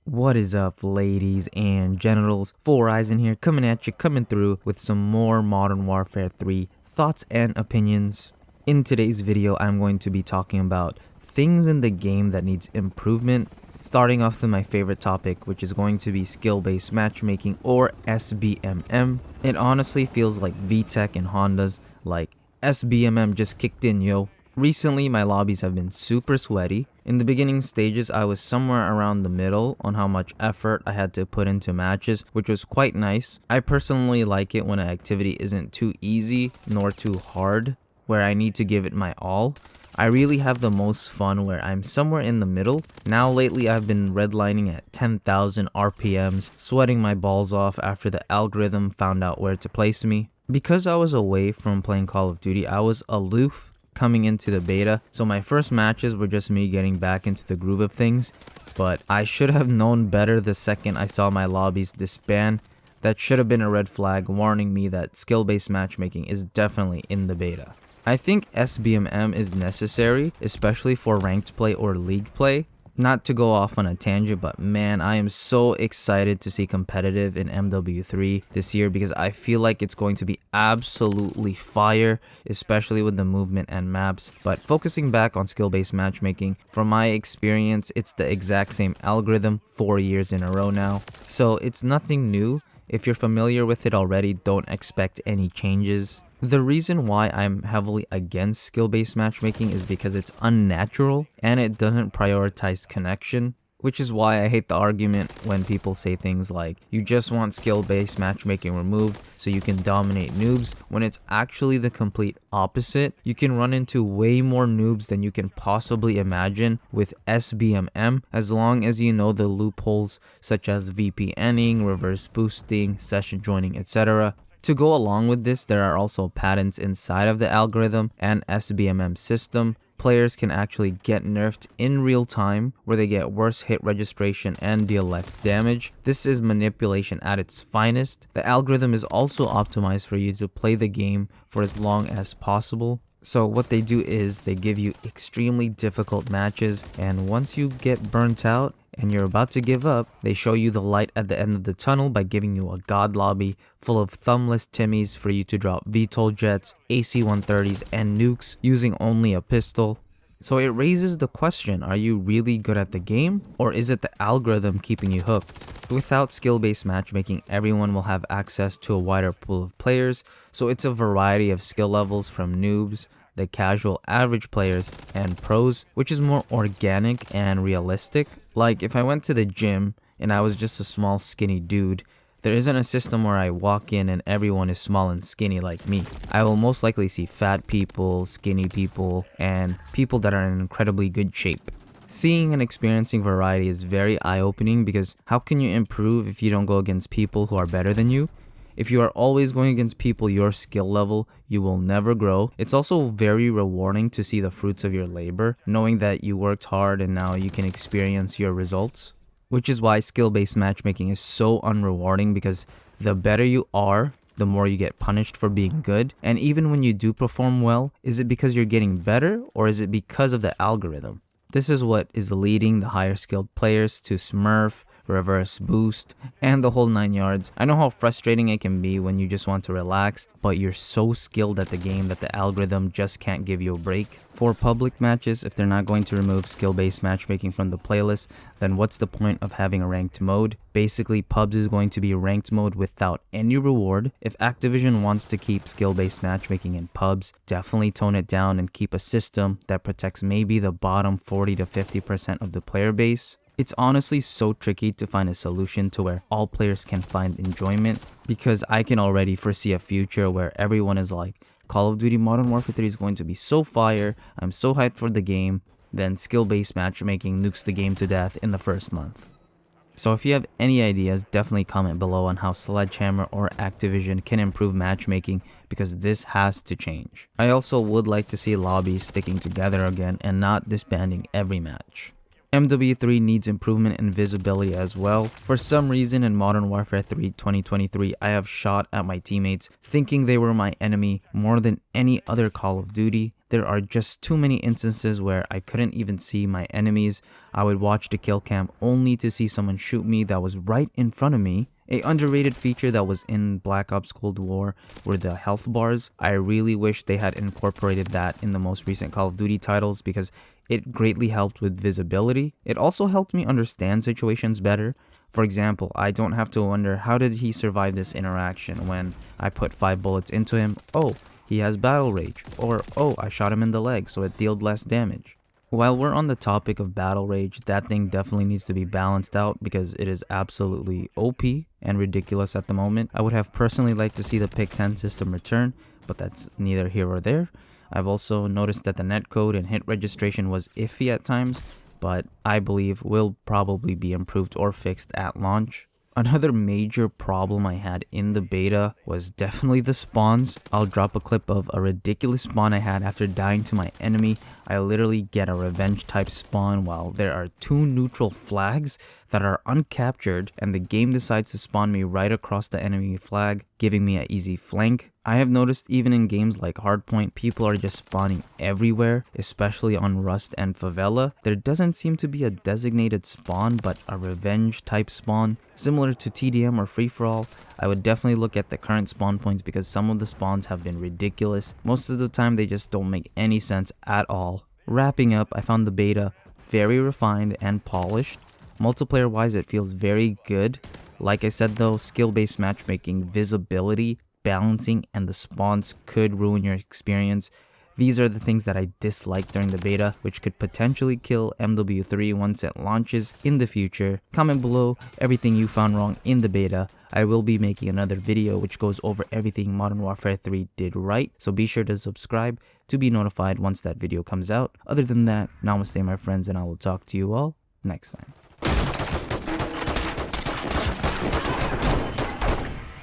What is up, ladies and genitals? Full Horizon here, coming through with some more Modern Warfare 3 thoughts and opinions. In today's video, I'm going to be talking about things in the game that needs improvement, starting off with my favorite topic, which is going to be skill-based matchmaking, or SBMM. It honestly feels like VTech and Honda's, like SBMM just kicked in, yo. Recently, my lobbies have been super sweaty. In the beginning stages, I was somewhere around the middle on how much effort I had to put into matches, which was quite nice. I personally like it when an activity isn't too easy nor too hard, where I need to give it my all. I really have the most fun where I'm somewhere in the middle. Now lately I've been redlining at 10,000 RPMs, sweating my balls off after the algorithm found out where to place me. Because I was away from playing Call of Duty, I was aloof coming into the beta, so my first matches were just me getting back into the groove of things, but I should have known better the second I saw my lobbies disband. That should have been a red flag warning me that skill-based matchmaking is definitely in the beta. I think SBMM is necessary, especially for ranked play or league play. Not to go off on a tangent, but man, I am so excited to see competitive in MW3 this year because I feel like it's going to be absolutely fire, especially with the movement and maps. But focusing back on skill-based matchmaking, from my experience, it's the exact same algorithm 4 years in a row now. So it's nothing new. If you're familiar with it already, don't expect any changes. The reason why I'm heavily against skill-based matchmaking is because it's unnatural and it doesn't prioritize connection, which is why I hate the argument when people say things like, you just want skill-based matchmaking removed so you can dominate noobs, when it's actually the complete opposite. You can run into way more noobs than you can possibly imagine with SBMM, as long as you know the loopholes such as VPNing, reverse boosting, session joining, etc. To go along with this, there are also patents inside of the algorithm and SBMM system. Players can actually get nerfed in real time, where they get worse hit registration and deal less damage. This is manipulation at its finest. The algorithm is also optimized for you to play the game for as long as possible. So what they do is they give you extremely difficult matches, and once you get burnt out and you're about to give up, they show you the light at the end of the tunnel by giving you a god lobby full of thumbless Timmies for you to drop VTOL jets, AC-130s, and nukes using only a pistol. So it raises the question, are you really good at the game, or is it the algorithm keeping you hooked? Without skill-based matchmaking, everyone will have access to a wider pool of players, so it's a variety of skill levels from noobs, the casual average players, and pros, which is more organic and realistic. Like if I went to the gym and I was just a small skinny dude, there isn't a system where I walk in and everyone is small and skinny like me. I will most likely see fat people, skinny people, and people that are in incredibly good shape. Seeing and experiencing variety is very eye-opening because how can you improve if you don't go against people who are better than you? If you are always going against people your skill level, you will never grow. It's also very rewarding to see the fruits of your labor, knowing that you worked hard and now you can experience your results. Which is why skill-based matchmaking is so unrewarding, because the better you are, the more you get punished for being good. And even when you do perform well, is it because you're getting better, or is it because of the algorithm? This is what is leading the higher skilled players to smurf, reverse boost, and the whole 9 yards. I know how frustrating it can be when you just want to relax, but you're so skilled at the game that the algorithm just can't give you a break. For public matches, if they're not going to remove skill-based matchmaking from the playlist, then what's the point of having a ranked mode? Basically, pubs is going to be ranked mode without any reward. If Activision wants to keep skill-based matchmaking in pubs, definitely tone it down and keep a system that protects maybe the bottom 40 to 50% of the player base. It's honestly so tricky to find a solution to where all players can find enjoyment, because I can already foresee a future where everyone is like, Call of Duty Modern Warfare 3 is going to be so fire, I'm so hyped for the game, then skill-based matchmaking nukes the game to death in the first month. So if you have any ideas, definitely comment below on how Sledgehammer or Activision can improve matchmaking, because this has to change. I also would like to see lobbies sticking together again and not disbanding every match. MW3 needs improvement in visibility as well. For some reason in Modern Warfare 3 2023, I have shot at my teammates thinking they were my enemy more than any other Call of Duty. There are just too many instances where I couldn't even see my enemies. I would watch the kill cam only to see someone shoot me that was right in front of me. A underrated feature that was in Black Ops Cold War were the health bars. I really wish they had incorporated that in the most recent Call of Duty titles because it greatly helped with visibility. It also helped me understand situations better. For example, I don't have to wonder how did he survive this interaction when I put 5 bullets into him. Oh, he has battle rage, or oh, I shot him in the leg so it dealt less damage. While we're on the topic of battle rage, that thing definitely needs to be balanced out because it is absolutely OP and ridiculous at the moment. I would have personally liked to see the pick 10 system return, but that's neither here or there. I've also noticed that the netcode and hit registration was iffy at times, but I believe will probably be improved or fixed at launch. Another major problem I had in the beta was definitely the spawns. I'll drop a clip of a ridiculous spawn I had after dying to my enemy. I literally get a revenge type spawn while there are 2 neutral flags that are uncaptured and the game decides to spawn me right across the enemy flag, giving me an easy flank. I have noticed even in games like Hardpoint, people are just spawning everywhere, especially on Rust and Favela. There doesn't seem to be a designated spawn, but a revenge type spawn. Similar to TDM or Free-For-All, I would definitely look at the current spawn points because some of the spawns have been ridiculous. Most of the time they just don't make any sense at all. Wrapping up, I found the beta very refined and polished. Multiplayer wise, it feels very good. Like I said though, skill-based matchmaking, visibility, balancing, and the spawns could ruin your experience. These are the things that I dislike during the beta, which could potentially kill MW3 once it launches in the future. Comment below everything you found wrong in the beta. I will be making another video which goes over everything Modern Warfare 3 did right, so be sure to subscribe to be notified once that video comes out. Other than that, namaste my friends, and I will talk to you all next time.